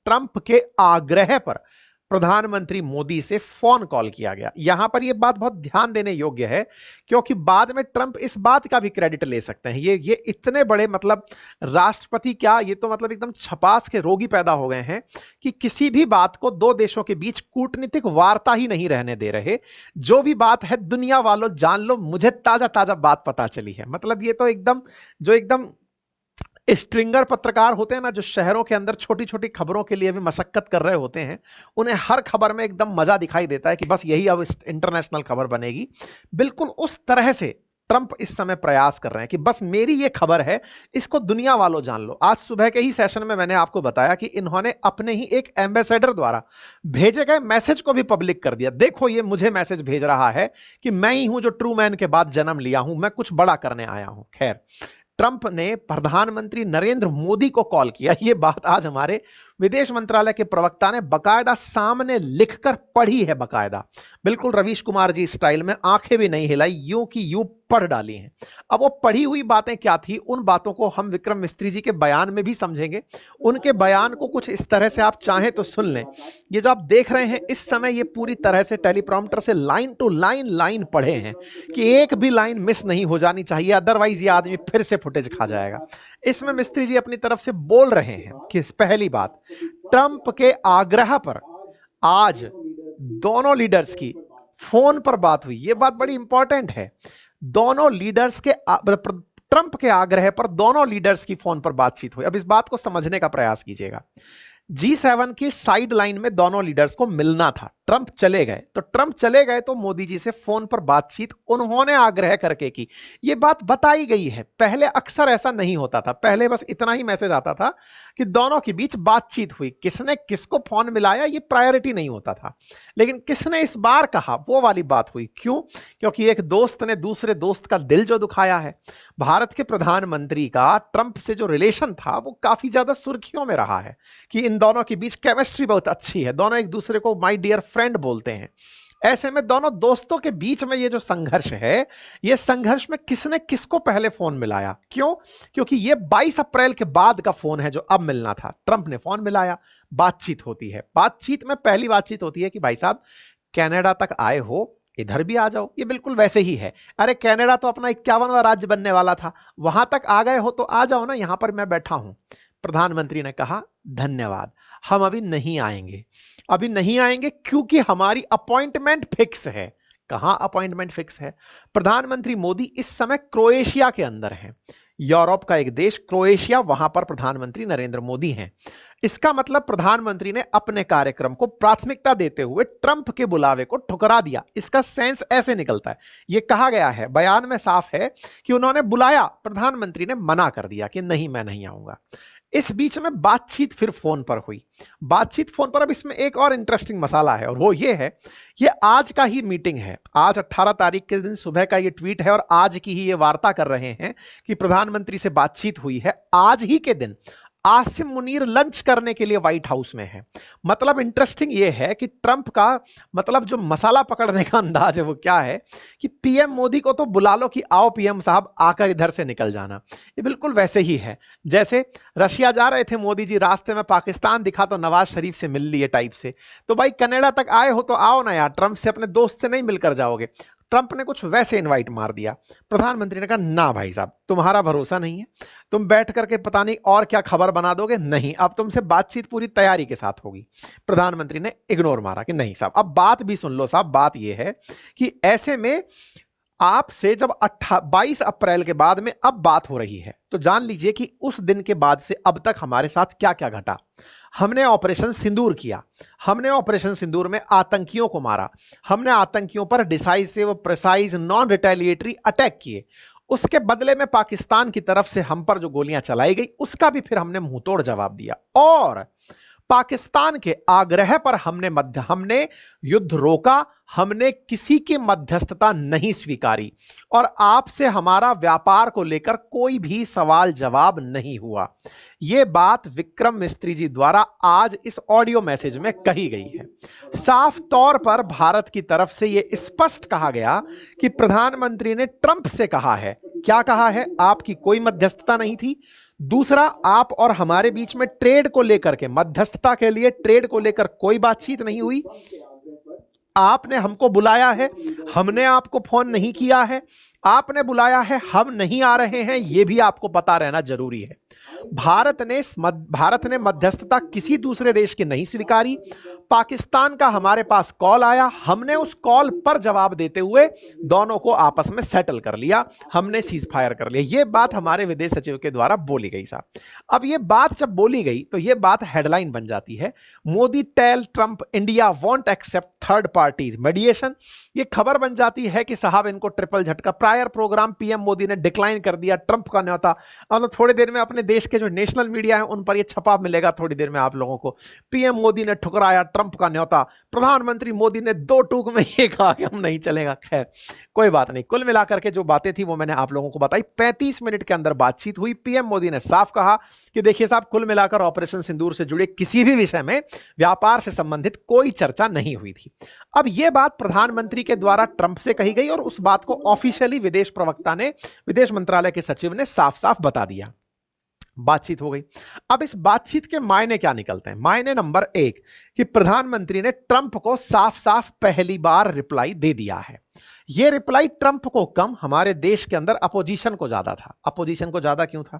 Trump के आग्रह पर प्रधानमंत्री मोदी से फोन कॉल किया गया। यहां पर यह बात बहुत ध्यान देने योग्य है, क्योंकि बाद में ट्रंप इस बात का भी क्रेडिट ले सकते हैं। ये इतने बड़े मतलब राष्ट्रपति, क्या ये तो मतलब एकदम छपास के रोगी पैदा हो गए हैं कि किसी भी बात को दो देशों के बीच कूटनीतिक वार्ता ही नहीं रहने दे रहे। जो भी बात है दुनिया वालों जान लो, मुझे ताजा ताजा बात पता चली है। मतलब ये तो एकदम जो एकदम स्ट्रिंगर पत्रकार होते हैं ना, जो शहरों के अंदर छोटी छोटी खबरों के लिए भी मशक्कत कर रहे होते हैं, उन्हें हर खबर में एकदम मजा दिखाई देता है कि बस यही अब इंटरनेशनल खबर बनेगी। बिल्कुल उस तरह से ट्रंप इस समय प्रयास कर रहे हैं कि बस मेरी ये खबर है, इसको दुनिया वालों जान लो। आज सुबह के ही सेशन में मैंने आपको बताया कि इन्होंने अपने ही एक एम्बेसडर द्वारा भेजे गए मैसेज को भी पब्लिक कर दिया। देखो ये मुझे मैसेज भेज रहा है कि मैं ही हूं जो ट्रू मैन के बाद जन्म लिया हूं, मैं कुछ बड़ा करने आया हूं। खैर, ट्रंप ने प्रधानमंत्री नरेंद्र मोदी को कॉल किया। यह बात आज हमारे विदेश मंत्रालय के प्रवक्ता ने बकायदा सामने लिखकर पढ़ी है, बकायदा बिल्कुल रवीश कुमार जी स्टाइल में, आंखें भी नहीं हिलाई, यूं की यूं पढ़ डाली हैं। अब वो पढ़ी हुई बातें क्या थी, उन बातों को हम विक्रम मिस्त्री जी के बयान में भी समझेंगे। उनके बयान को कुछ इस तरह से आप चाहें तो सुन लें। ये जो आप देख रहे हैं इस समय, ये पूरी तरह से टेलीप्रॉम्प्टर से लाइन टू लाइन पढ़े हैं कि एक भी लाइन मिस नहीं हो जानी चाहिए, अदरवाइज ये आदमी फिर से फुटेज खा जाएगा। इसमें मिस्त्री जी अपनी तरफ से बोल रहे हैं कि पहली बात, ट्रंप के आग्रह पर आज दोनों लीडर्स की फोन पर बात हुई। यह बात बड़ी इंपॉर्टेंट है। दोनों लीडर्स के ट्रंप के आग्रह पर दोनों लीडर्स की फोन पर बातचीत हुई। अब इस बात को समझने का प्रयास कीजिएगा। G7 की साइड लाइन में दोनों लीडर्स को मिलना था, ट्रंप चले गए तो मोदी जी से फोन पर बातचीत उन्होंने आग्रह करके की। यह बात बताई गई है। पहले अक्सर ऐसा नहीं होता था, पहले बस इतना ही मैसेज आता था कि दोनों के बीच बातचीत हुई, किसने किसको फोन मिलाया ये प्रायोरिटी नहीं होता था। लेकिन किसने इस बार कहा, वो वाली बात हुई। क्यों? क्योंकि एक दोस्त ने दूसरे दोस्त का दिल जो दुखाया है। भारत के प्रधानमंत्री का ट्रंप से जो रिलेशन था वो काफी ज्यादा सुर्खियों में रहा है कि इन दोनों के बीच केमिस्ट्री बहुत अच्छी है, दोनों एक दूसरे को माय डियर फ्रेंड बोलते हैं। ऐसे में दोनों दोस्तों के बीच में ये जो संघर्ष है, ये संघर्ष में किसने किसको पहले फोन मिलाया? क्यों? क्योंकि ये 22 अप्रैल के बाद का फोन है जो अब मिलना था। ट्रंप ने फोन मिलाया, बातचीत होती है। बातचीत में पहली बातचीत होती है कि भाई साहब कनाडा तक आए हो, इधर भी आ जाओ। ये बिल्कुल वैसे ही है। अरे कनाडा तो अपना 51वां राज्य बनने वाला था, वहां तक आ गए हो तो आ जाओ ना, यहां पर मैं बैठा हूं। प्रधानमंत्री ने कहा धन्यवाद, हम अभी नहीं आएंगे। अभी नहीं आएंगे क्योंकि हमारी अपॉइंटमेंट फिक्स है। कहां अपॉइंटमेंट फिक्स है? प्रधानमंत्री मोदी इस समय क्रोएशिया के अंदर हैं। यूरोप का एक देश क्रोएशिया, वहां पर प्रधानमंत्री नरेंद्र मोदी हैं। इसका मतलब प्रधानमंत्री ने अपने कार्यक्रम को प्राथमिकता देते हुए ट्रंप के बुलावे को ठुकरा दिया। इसका सेंस ऐसे निकलता है, यह कहा गया है बयान में, साफ है कि उन्होंने बुलाया, प्रधानमंत्री ने मना कर दिया कि नहीं मैं नहीं आऊंगा। इस बीच में बातचीत फिर फोन पर हुई। बातचीत फोन पर, अब इसमें एक और इंटरेस्टिंग मसाला है और वो ये है, ये आज का ही मीटिंग है। आज 18 तारीख के दिन सुबह का ये ट्वीट है और आज की ही ये वार्ता कर रहे हैं कि प्रधानमंत्री से बातचीत हुई है। आज ही के दिन आसिम मुनीर लंच करने के लिए व्हाइट हाउस में है। मतलब इंटरेस्टिंग यह है कि ट्रंप का मतलब जो मसाला पकड़ने का अंदाज है वो क्या है कि पीएम मोदी को तो बुला लो कि आओ पीएम साहब आकर इधर से निकल जाना। ये बिल्कुल वैसे ही है जैसे रशिया जा रहे थे मोदी जी, रास्ते में पाकिस्तान दिखा तो नवाज शरीफ से मिल लिए टाइप से। तो भाई कनाडा तक आए हो तो आओ ना यार, ट्रंप से अपने दोस्त से नहीं मिलकर जाओगे। ट्रंप ने कुछ वैसे इनवाइट मार दिया। प्रधानमंत्री ने कहा ना भाई साहब, तुम्हारा भरोसा नहीं है, तुम बैठ करके पता नहीं और क्या खबर बना दोगे। नहीं, अब तुमसे बातचीत पूरी तैयारी के साथ होगी। प्रधानमंत्री ने इग्नोर मारा कि नहीं साहब। अब बात भी सुन लो साहब, बात यह है कि ऐसे में आपसे जब 22 अप्रैल के बाद में अब बात हो रही है तो जान लीजिए कि उस दिन के बाद से अब तक हमारे साथ क्या क्या घटा। हमने ऑपरेशन सिंदूर किया, हमने ऑपरेशन सिंदूर में आतंकियों को मारा, हमने आतंकियों पर decisive, precise, non retaliatory attack किए। उसके बदले में पाकिस्तान की तरफ से हम पर जो गोलियां चलाई गई उसका भी फिर हमने मुंहतोड़ जवाब दिया। और पाकिस्तान के आग्रह पर हमने युद्ध रोका, हमने किसी की मध्यस्थता नहीं स्वीकारी और आपसे हमारा व्यापार को लेकर कोई भी सवाल जवाब नहीं हुआ। यह बात विक्रम मिस्त्री जी द्वारा आज इस ऑडियो मैसेज में कही गई है। साफ तौर पर भारत की तरफ से यह स्पष्ट कहा गया कि प्रधानमंत्री ने ट्रंप से कहा है, क्या कहा है? आपकी कोई मध्यस्थता नहीं थी, दूसरा, आप और हमारे बीच में ट्रेड को लेकर के, मध्यस्थता के लिए ट्रेड को लेकर कोई बातचीत नहीं हुई। आपने हमको बुलाया है, हमने आपको फोन नहीं किया है। आपने बुलाया है, हम नहीं आ रहे हैं, यह भी आपको पता रहना जरूरी है। भारत ने मध्यस्थता किसी दूसरे देश की नहीं स्वीकारी। पाकिस्तान का हमारे पास कॉल आया, हमने उस कॉल पर जवाब देते हुए दोनों को आपस में सेटल कर लिया, हमने सीज फायर कर लिया। यह बात हमारे विदेश सचिव के द्वारा बोली गई साहब। अब यह बात जब बोली गई तो यह बात हेडलाइन बन जाती है, Modi tell Trump India won't accept third party mediation. यह खबर बन जाती है कि साहब इनको ट्रिपल झटका। प्रायर प्रोग्राम पीएम मोदी ने डिक्लाइन कर दिया ट्रंप का न्योता। मतलब थोड़ी देर में अपने देश के जो नेशनल मीडिया है उन पर यह छपा मिलेगा थोड़ी देर में आप लोगों को, पीएम मोदी ने ठुकराया ट्रंप का न्योता। प्रधानमंत्री मोदी ने दो टूक में ये कहा कि हम नहीं चलेगा। खैर कोई बात नहीं, कुल मिलाकर के जो बातें थी वो मैंने आप लोगों को बताई। 35 मिनट के अंदर बातचीत हुई। पीएम मोदी ने साफ कहा कि देखिए साहब, कुल मिलाकर ऑपरेशन सिंदूर से जुड़े किसी भी विषय में व्यापार से संबंधित कोई चर्चा नहीं हुई थी। अब यह बात प्रधानमंत्री के द्वारा ट्रंप से कही गई और उस बात को ऑफिशियली विदेश प्रवक्ता ने, विदेश मंत्रालय के सचिव ने साफ साफ बता दिया। बातचीत हो गई। अब इस बातचीत के मायने क्या निकलते हैं? मायने नंबर एक कि प्रधानमंत्री ने ट्रंप को साफ साफ पहली बार रिप्लाई दे दिया है। यह रिप्लाई ट्रंप को कम, हमारे देश के अंदर अपोजिशन को ज्यादा था। अपोजिशन को ज्यादा क्यों था?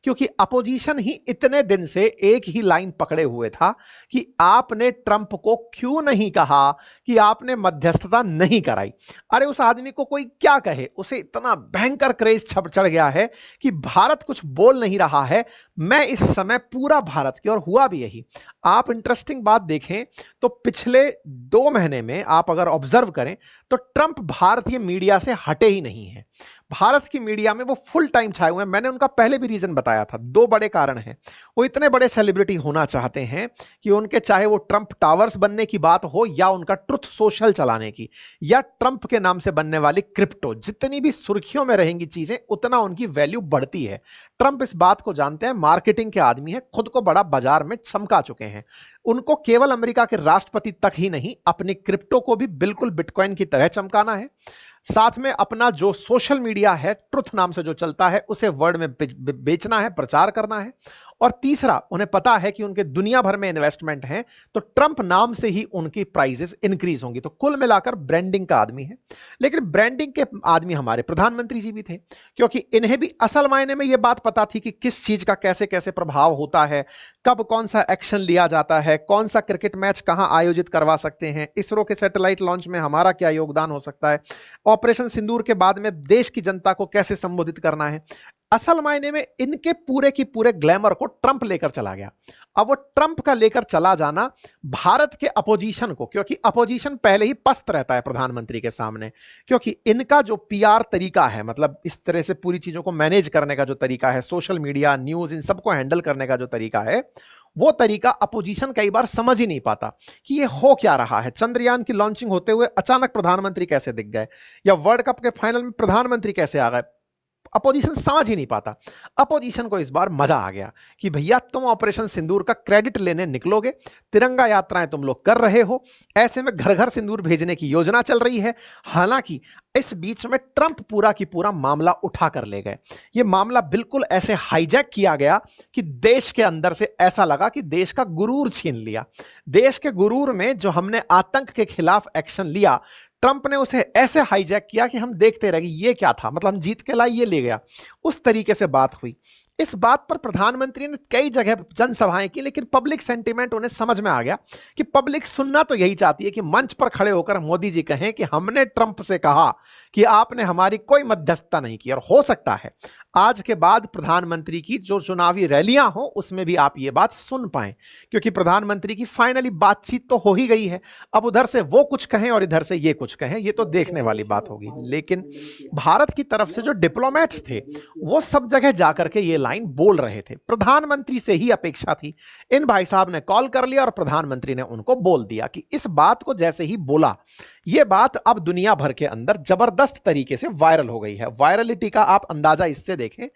क्योंकि अपोजिशन ही इतने दिन से एक ही लाइन पकड़े हुए था कि आपने ट्रंप को क्यों नहीं कहा कि आपने मध्यस्थता नहीं कराई। अरे उस आदमी को कोई क्या कहे, उसे इतना भयंकर क्रेज चढ़ गया है कि भारत कुछ बोल नहीं रहा है। मैं इस समय पूरा भारत की, और हुआ भी यही। आप इंटरेस्टिंग बात देखें तो पिछले 2 महीने में आप अगर ऑब्जर्व करें तो ट्रंप भारतीय मीडिया से हटे ही नहीं है। भारत की मीडिया में वो फुल टाइम छाए हुए हैं। मैंने उनका पहले भी रीजन बताया था। 2 बड़े कारण हैं। वो इतने बड़े सेलिब्रिटी होना चाहते हैं कि उनके, चाहे वो ट्रंप टावर्स बनने की बात हो या उनका ट्रुथ सोशल चलाने की या ट्रंप के नाम से बनने वाली क्रिप्टो, जितनी भी सुर्खियों में रहेंगी चीजें उतना उनकी वैल्यू बढ़ती है। ट्रंप इस बात को जानते हैं, मार्केटिंग के आदमी है, खुद को बड़ा बाजार में चमका चुके हैं। उनको केवल अमेरिका के राष्ट्रपति तक ही नहीं, अपनी क्रिप्टो को भी बिल्कुल बिटकॉइन की तरह चमकाना है। साथ में अपना जो सोशल मीडिया है, ट्रुथ नाम से जो चलता है, उसे वर्ल्ड में बेचना है, प्रचार करना है। और तीसरा, उन्हें पता है कि उनके दुनिया भर में इन्वेस्टमेंट है तो ट्रंप नाम से ही उनकी प्राइसेस इंक्रीज होंगी। तो कुल मिलाकर ब्रांडिंग का आदमी है। लेकिन ब्रांडिंग के आदमी हमारे प्रधानमंत्री जी भी थे, क्योंकि इन्हें भी असल मायने में यह बात पता थी कि किस चीज का कैसे कैसे प्रभाव होता है, कब कौन सा एक्शन लिया जाता है, कौन सा क्रिकेट मैच कहां आयोजित करवा सकते हैं, इसरो के सैटेलाइट लॉन्च में हमारा क्या योगदान हो सकता है, ऑपरेशन सिंदूर के बाद में देश की जनता को कैसे संबोधित करना है। असल मायने में इनके पूरे की पूरे ग्लैमर को ट्रंप लेकर चला गया। अब वो ट्रंप का लेकर चला जाना भारत के अपोजिशन को, क्योंकि अपोजिशन पहले ही पस्त रहता है प्रधानमंत्री के सामने, क्योंकि इनका जो पीआर तरीका है, मतलब इस तरह से पूरी चीजों को मैनेज करने का जो तरीका है, सोशल मीडिया, न्यूज, इन सबको हैंडल करने का जो तरीका है, वो तरीका अपोजिशन कई बार समझ ही नहीं पाता कि ये हो क्या रहा है। चंद्रयान की लॉन्चिंग होते हुए अचानक प्रधानमंत्री कैसे दिख गए, या वर्ल्ड कप के फाइनल में प्रधानमंत्री कैसे आ गए, अपोजिशन समझ ही नहीं पाता। अपोजिशन को इस बार मजा आ गया कि भैया तुम ऑपरेशन सिंदूर का क्रेडिट लेने निकलोगे, तिरंगा यात्राएं तुम लोग कर रहे हो, ऐसे में घर घर सिंदूर भेजने की योजना चल रही है। हालांकि इस बीच में ट्रंप पूरा की पूरा मामला उठा कर ले गए। यह मामला बिल्कुल ऐसे हाईजैक किया गया कि देश के अंदर से ऐसा लगा कि देश का गुरूर छीन लिया। देश के गुरूर में जो हमने आतंक के खिलाफ एक्शन लिया, ट्रंप ने उसे ऐसे हाईजैक किया कि हम देखते रह गए ये क्या था, मतलब हम जीत के लाए ये ले गया। उस तरीके से बात हुई। इस बात पर प्रधानमंत्री ने कई जगह जनसभाएं की, लेकिन पब्लिक सेंटीमेंट उन्हें समझ में आ गया कि पब्लिक सुनना तो यही चाहती है कि मंच पर खड़े होकर मोदी जी कहें कि हमने ट्रंप से कहा कि आपने हमारी कोई मध्यस्थता नहीं की। और हो सकता है आज के बाद प्रधानमंत्री की जो चुनावी रैलियां हो उसमें भी आप ये बात सुन पाएं, क्योंकि प्रधानमंत्री की फाइनली बातचीत तो हो ही गई है। अब उधर से वो कुछ कहें और इधर से ये कुछ कहें, ये तो देखने वाली बात होगी। लेकिन भारत की तरफ से जो डिप्लोमेट्स थे वो सब जगह जाकर के ये लाइन बोल रहे थे। प्रधानमंत्री से ही अपेक्षा थी। इन भाई साहब ने कॉल कर लिया और प्रधानमंत्री ने उनको बोल दिया कि इस बात को जैसे ही बोला, यह बात अब दुनिया भर के अंदर जबरदस्त तरीके से वायरल हो गई है। वायरलिटी का आप अंदाजा इससे देखें,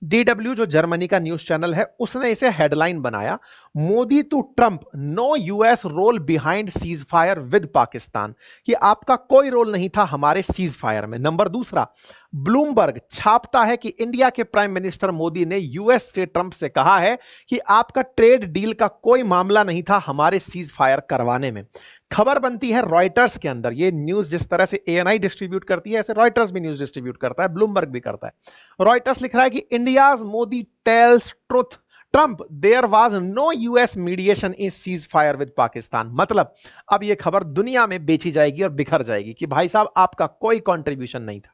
DW जो जर्मनी का न्यूज चैनल है उसने इसे हेडलाइन बनाया, Modi to Trump, no US role behind cease fire with Pakistan, कि आपका कोई रोल नहीं था हमारे सीज फायर में। नंबर दूसरा, ब्लूमबर्ग छापता है कि इंडिया के प्राइम मिनिस्टर मोदी ने यूएस से ट्रंप से कहा है कि आपका ट्रेड डील का कोई मामला नहीं था हमारे सीज फायर करवाने में। खबर बनती है रॉयटर्स के अंदर। ये न्यूज जिस तरह से एएनआई डिस्ट्रीब्यूट करती है, ऐसे रॉयटर्स भी न्यूज डिस्ट्रीब्यूट करता है, ब्लूमबर्ग भी करता है। रॉयटर्स लिख रहा है कि India's Modi tells truth Trump there was no US mediation in cease fire with Pakistan. मतलब अब यह खबर दुनिया में बेची जाएगी और बिखर जाएगी कि भाई साहब आपका कोई कंट्रीब्यूशन नहीं था।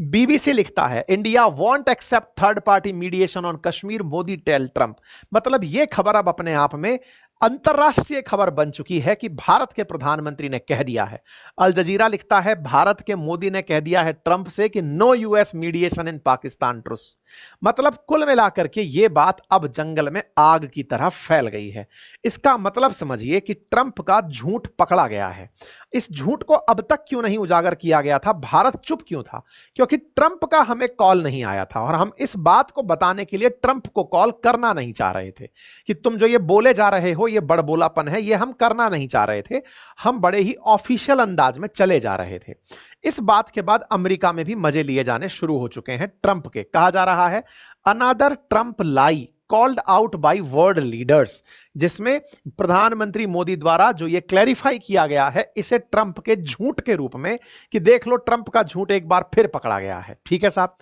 बीबीसी लिखता है India won't accept third party mediation on Kashmir Modi tell Trump. मतलब यह खबर अब अपने आप में अंतरराष्ट्रीय खबर बन चुकी है कि भारत के प्रधानमंत्री ने कह दिया है। अल जजीरा लिखता है भारत के मोदी ने कह दिया है ट्रंप से कि नो यूएस मीडिएशन इन पाकिस्तान ट्रुस। मतलब कुल मिलाकर के यह बात अब जंगल में आग की तरह फैल गई है। इसका मतलब समझिए कि ट्रंप का झूठ पकड़ा गया है। इस झूठ को अब तक क्यों नहीं उजागर किया गया था, भारत चुप क्यों था? क्योंकि ट्रंप का हमें कॉल नहीं आया था और हम इस बात को बताने के लिए ट्रंप को कॉल करना नहीं चाह रहे थे कि तुम जो ये बोले जा रहे हो ये बड़बोलापन है, ये हम करना नहीं चाह रहे थे। हम बड़े ही ऑफिशियल अंदाज में चले जा रहे थे। इस बात के बाद अमेरिका में भी मजे लिए जाने शुरू हो चुके हैं ट्रंप के। कहा जा रहा है another Trump lie called out by world leaders, जिसमें प्रधानमंत्री मोदी द्वारा जो ये क्लैरिफाई किया गया है इसे ट्रंप के झूठ के रूप में कि देख लो ट्रंप का झूठ एक बार फिर पकड़ा गया है। ठीक है साहब,